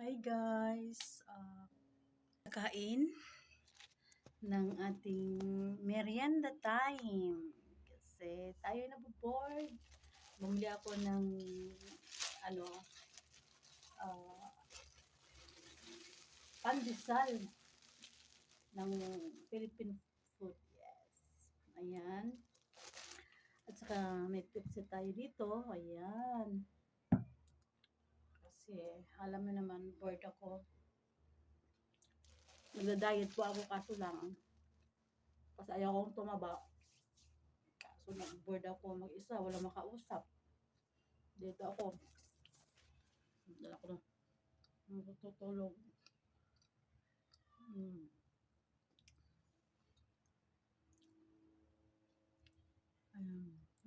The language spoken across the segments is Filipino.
Hi guys! Kain ng ating merienda time. Kasi tayo naboboard. Bumili ako ng ah, pandesal ng Philippine food. Yes. Ayan. At saka may pizza tayo dito. Ayan. Kasi alam mo naman, bored ako. Nagda-diet po ako kaso lang. Kasi ayaw kong tumaba. So nag-board ako mag-isa, wala makausap. Dito ako. Dito ako natutulog. Ayan.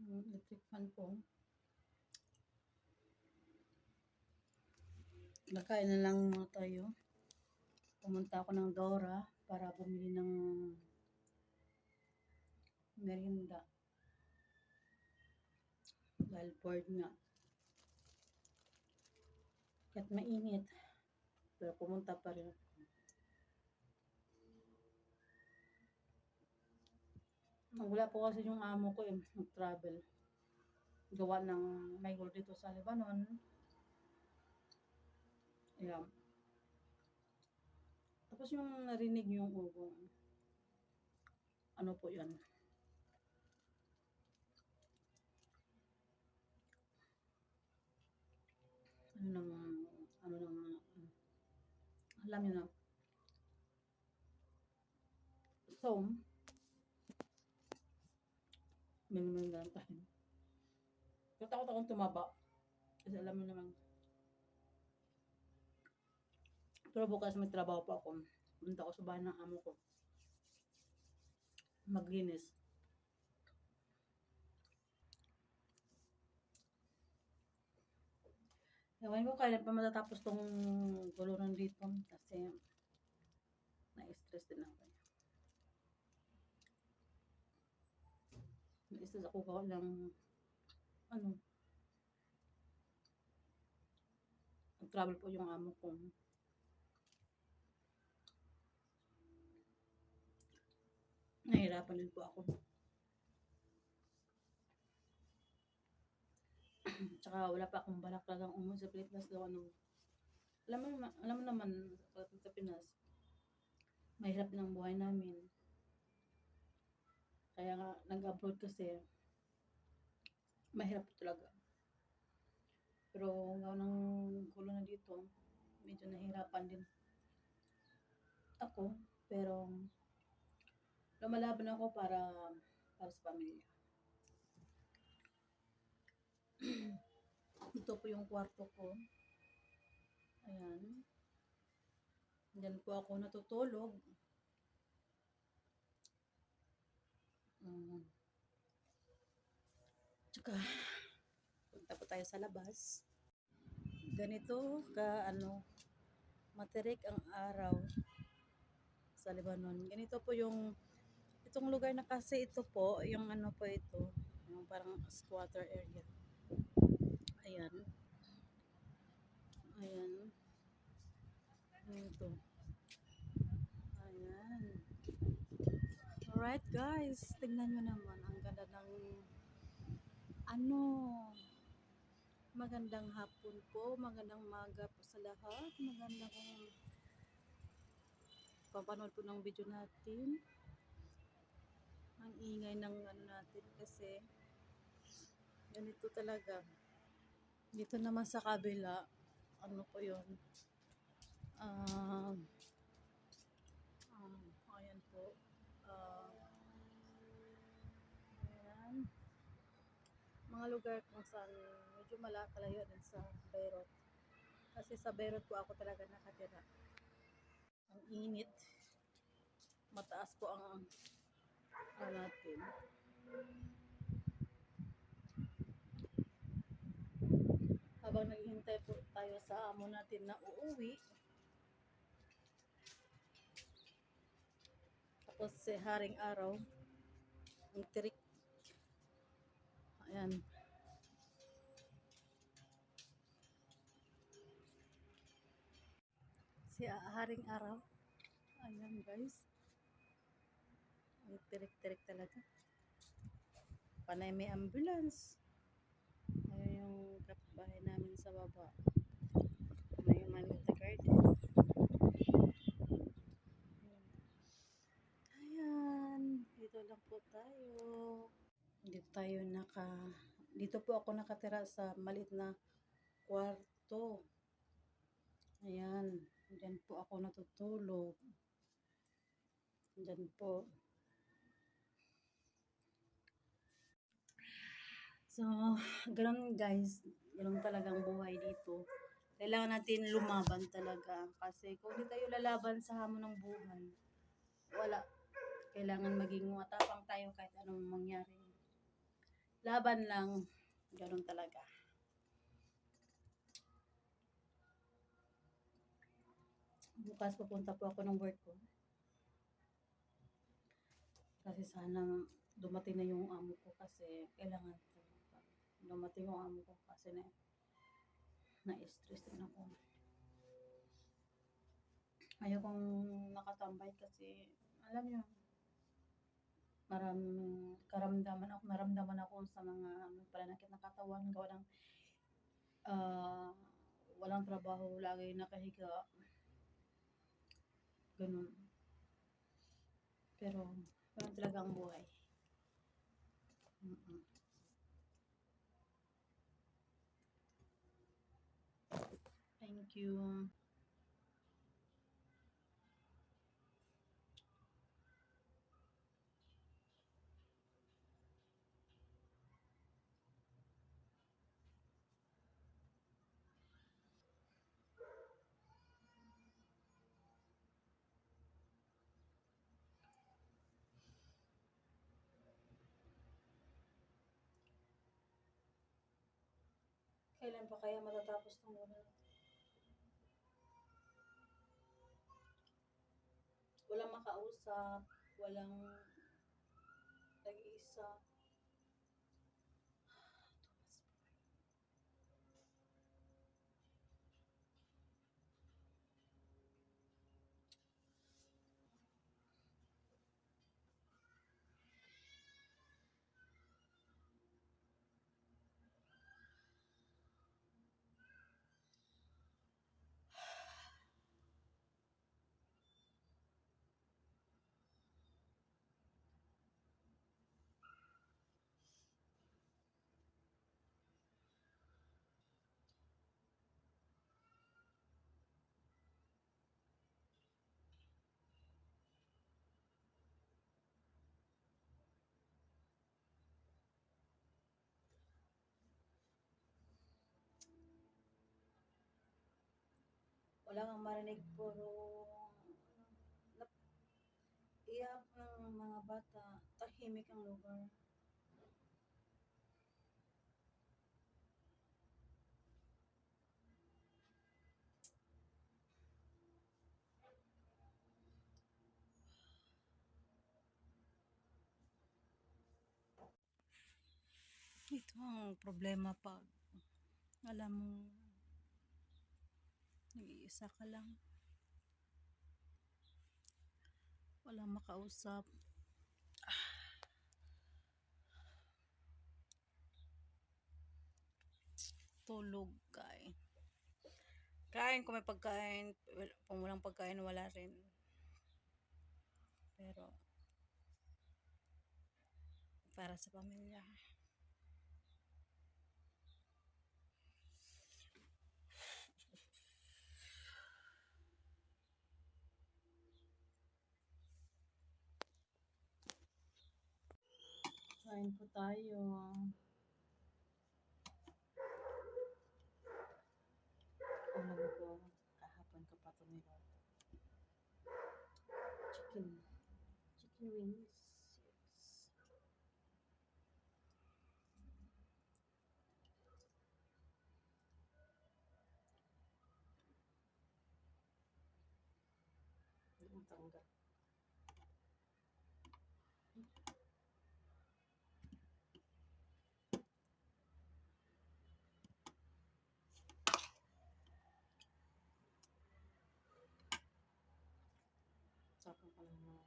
Yung electric fan ko. Nakain na lang muna tayo. Pumunta ako ng Dora para bumili ng merienda. Dahil bored nga. Kahit mainit. Pero pumunta pa rin. Wala po kasi yung amo ko mag-travel. Gawa ng may goal dito sa Lebanon. Ayan. Tapos yung narinig yung ugo. Ano po yan? Alam nyo na. So, minimum lang tayo. Takot akong tumaba. Kasi alam mo naman. Pero bukas may trabaho pa ako. Punta ako sa bahay ng amo ko. Maglinis. Ewan ko kailan pa matatapos tong gulunan dito. Kasi na-stress din ako. Na-stress ako gawa ng nag-travel po yung amo ko. Nahirapan din po ako. Tsaka wala pa akong balak talagang umuwi sa Pilipinas daw alam mo naman sa Pinas mahirap din ang buhay namin. Kaya nga nag-abroad kasi mahirap talaga. Pero gawa ng gulo na dito, medyo nahirapan din ako. Pero lumalaban ako para sa pamilya. Ito po yung kwarto ko. Ayan. Diyan po ako natutulog. Tsaka, punta po tayo sa labas. Ganito matirik ang araw sa Lebanon. Ganito po itong lugar na kasi ito po, yung yung parang squatter area. Ayan. Ayan. Ito. Ayan. Alright guys, tingnan nyo naman. Ang ganda ng magandang hapon po, magandang maga po sa lahat. Magandang papanood po ng video natin. Ang ingay ng natin kasi ganito talaga. Dito naman sa kabila, po yun? Ayan po. Ayan. Mga lugar kung saan medyo malayo din sa Beirut. Kasi sa Beirut po ako talaga nakatira. Ang init. Mataas po ang natin. Habang naghihintay po tayo sa amo natin na uuwi. Tapos haring araw. Ang tirik. Ayan. Si Haring Araw. Ayan guys. Ang tirik-tirik talaga. Panay may ambulance. Ayun yung kapitbahay namin sa baba. May maliit na garden. Ayan. Dito lang po tayo. Dito po ako nakatira sa maliit na kwarto. Ayan. Diyan po ako natutulog. Diyan po. So, ganun guys. Ganun talagang buhay dito. Kailangan natin lumaban talaga. Kasi kung hindi tayo lalaban sa hamon ng buhay, wala. Kailangan maging matapang tayo kahit anong mangyari. Laban lang. Ganun talaga. Bukas pupunta po ako ng work ko. Kasi sana dumating na yung amo ko kasi kailangan dumating yung amo ko kasi na-stress din ako. Ayokong nakatambay kasi alam niyo, naramdaman ako sa mga pananakit ng katawan, gawa ng walang trabaho, lagi nakahiga. Ganun. Pero, ganun talaga ang buhay. Thank you. Kailan pa kaya matatapos ng ulan? Walang makausap, walang nag-iisa. Wala kang marinig, puro iyak ng mga bata, tahimik ang lugar. Ito ang problema pag alam mo nag-iisa ka lang, walang makausap. Tulog, kain kung may pagkain, kung walang pagkain wala rin. Pero para sa pamilya. Kain po tayo. Alam ko, kahapon ko pa ito niloto. Chicken wings. Ang tanggal. Ang ka ng mga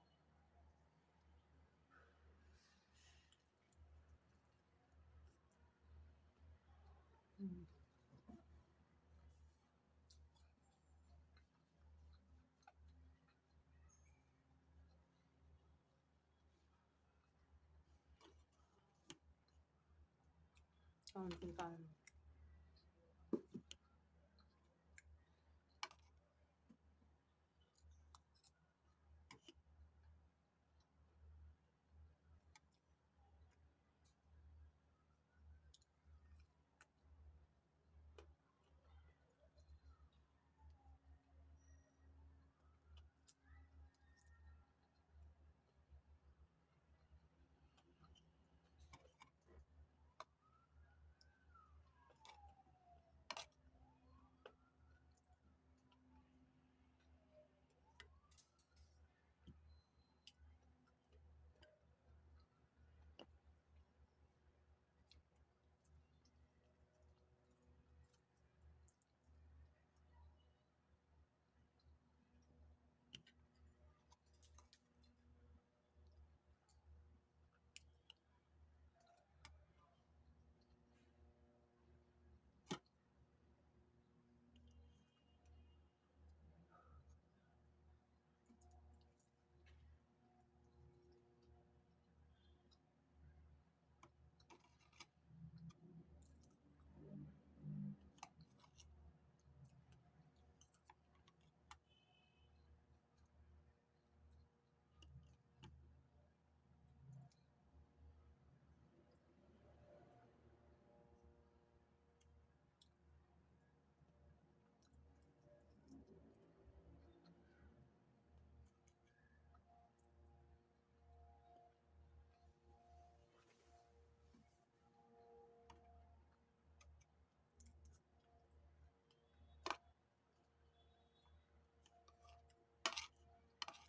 hmm. Kaunting kanin.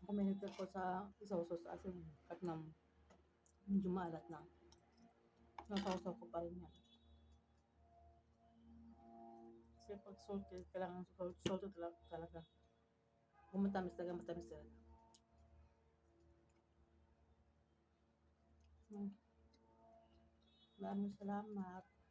Ako may nagtat ko sa isaw-saw sa asin at medyo maalat na. Nasawsaw ko pa rin yan. Kasi pag salty, kailangan salty talaga. Kung matamis talaga, matamis talaga. Maraming salamat.